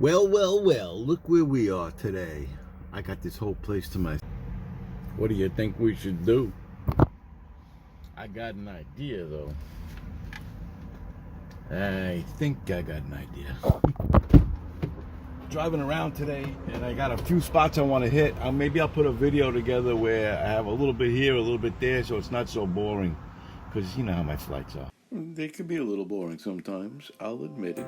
Well, look where we are today. I got this whole place to myself. What do you think we should do? I got an idea, though. I think I got an idea. Driving around today, and I got a few spots I want to hit. Maybe I'll put a video together where I have a little bit here, a little bit there, so it's not so boring. Because you know how my flights are. They can be a little boring sometimes, I'll admit it.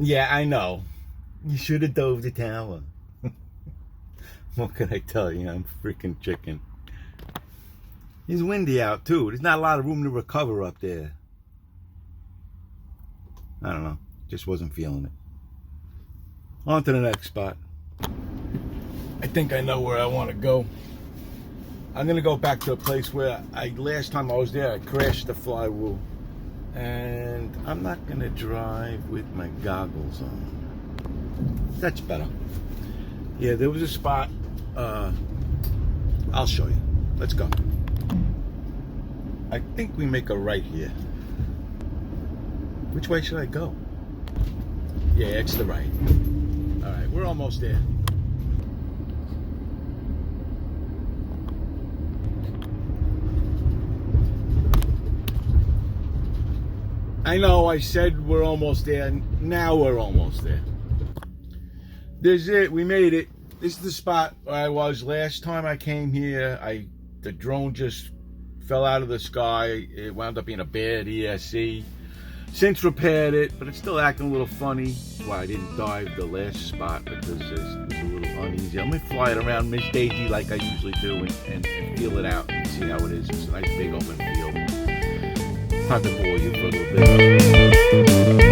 Yeah, I know. You should have dove the tower. What can I tell you? I'm freaking chicken. It's windy out too. There's not a lot of room to recover up there. I don't know. Just wasn't feeling it. On to the next spot. I think I know where I want to go. I'm going to go back to a place where last time I was there, I crashed the flywheel. And I'm not going to drive with my goggles on. That's better. Yeah, there was a spot. I'll show you. Let's go. I think we make a right here. Which way should I go? Yeah, it's the right. All right, we're almost there. I know I said we're almost there. Now we're almost there. This is it. We made it. This is the spot where I was last time I came here. The drone just fell out of the sky. It wound up being a bad ESC. Since repaired it, but it's still acting a little funny. That's why I didn't dive the last spot, because it was a little uneasy. I'm gonna fly it around Miss Daisy like I usually do and feel it out and see how it is. It's a nice big open field. Time to bore you for a little bit.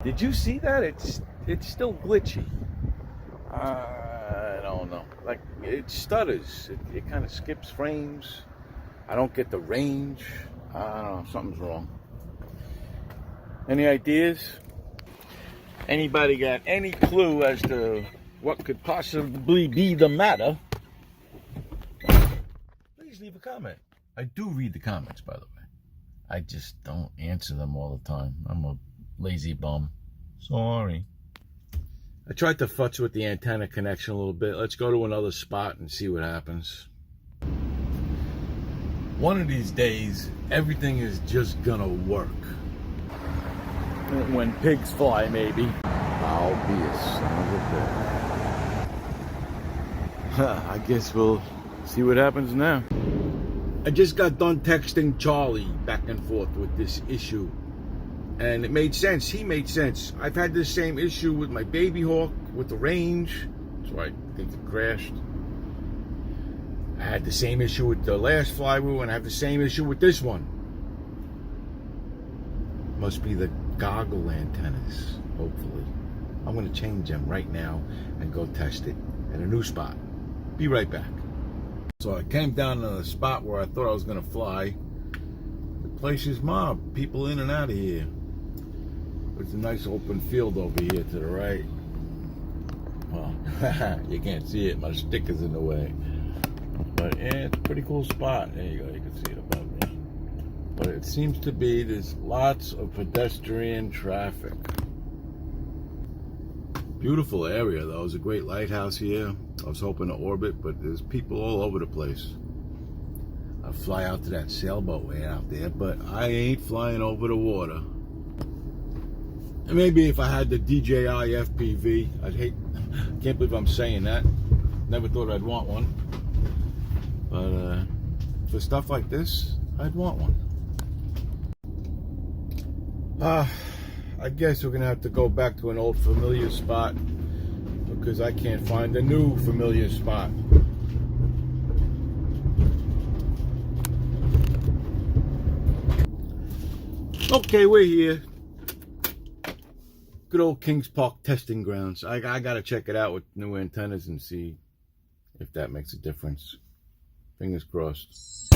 Did you see that? It's still glitchy. I don't know. Like, it stutters. It kind of skips frames. I don't get the range. I don't know. Something's wrong. Any ideas? Anybody got any clue as to what could possibly be the matter? Please leave a comment. I do read the comments, by the way. I just don't answer them all the time. I'm a lazy bum. Sorry. I tried to futz with the antenna connection a little bit. Let's go to another spot and see what happens. One of these days, everything is just gonna work. When pigs fly, maybe. I'll be a son of a bitch. I guess we'll see what happens now. I just got done texting Charlie back and forth with this issue. And it made sense. He made sense. I've had this same issue with my Baby Hawk, with the range. That's why I think it crashed. I had the same issue with the last flywheel, and I have the same issue with this one. Must be the goggle antennas, hopefully. I'm going to change them right now and go test it at a new spot. Be right back. So I came down to a spot where I thought I was going to fly. The place is mobbed. People in and out of here. It's a nice open field over here to the right. Well, you can't see it. My stick is in the way. But yeah, it's a pretty cool spot. There you go. You can see it above me. But it seems to be there's lots of pedestrian traffic. Beautiful area, though. There's a great lighthouse here. I was hoping to orbit, but there's people all over the place. A fly out to that sailboat way out there, but I ain't flying over the water. And maybe if I had the DJI FPV, can't believe I'm saying that. Never thought I'd want one. But for stuff like this, I'd want one. I guess we're gonna have to go back to an old familiar spot because I can't find a new familiar spot. Okay, we're here. Good old Kings Park testing grounds. I gotta check it out with new antennas and see if that makes a difference. Fingers crossed.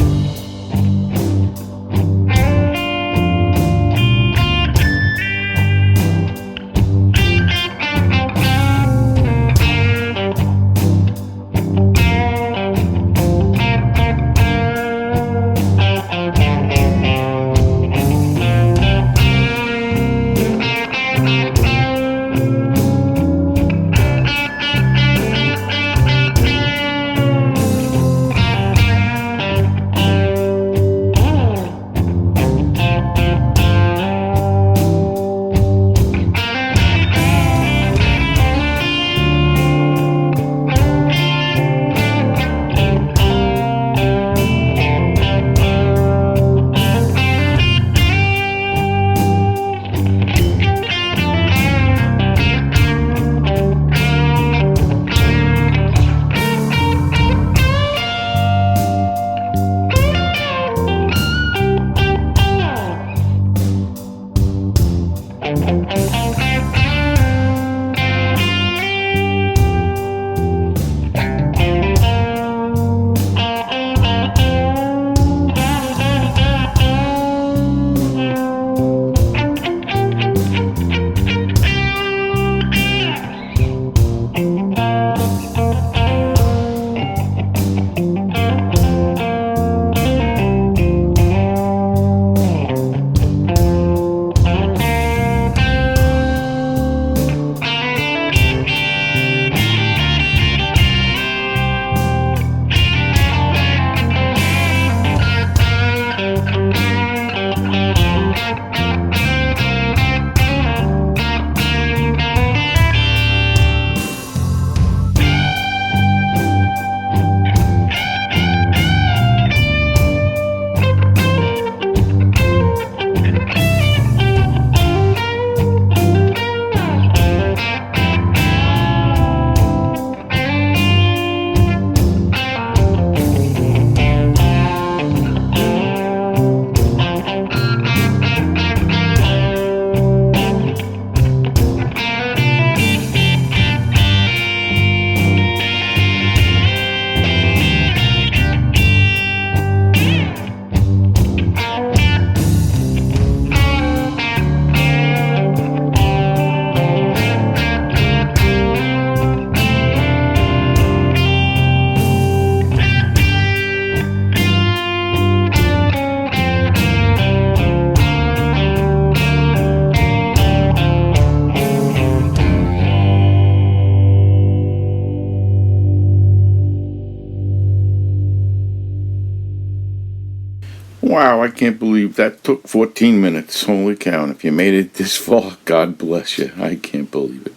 Wow, I can't believe that took 14 minutes. Holy cow. And if you made it this far, God bless you. I can't believe it.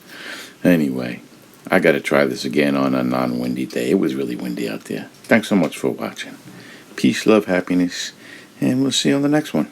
Anyway, I got to try this again on a non-windy day. It was really windy out there. Thanks so much for watching. Peace, love, happiness, and we'll see you on the next one.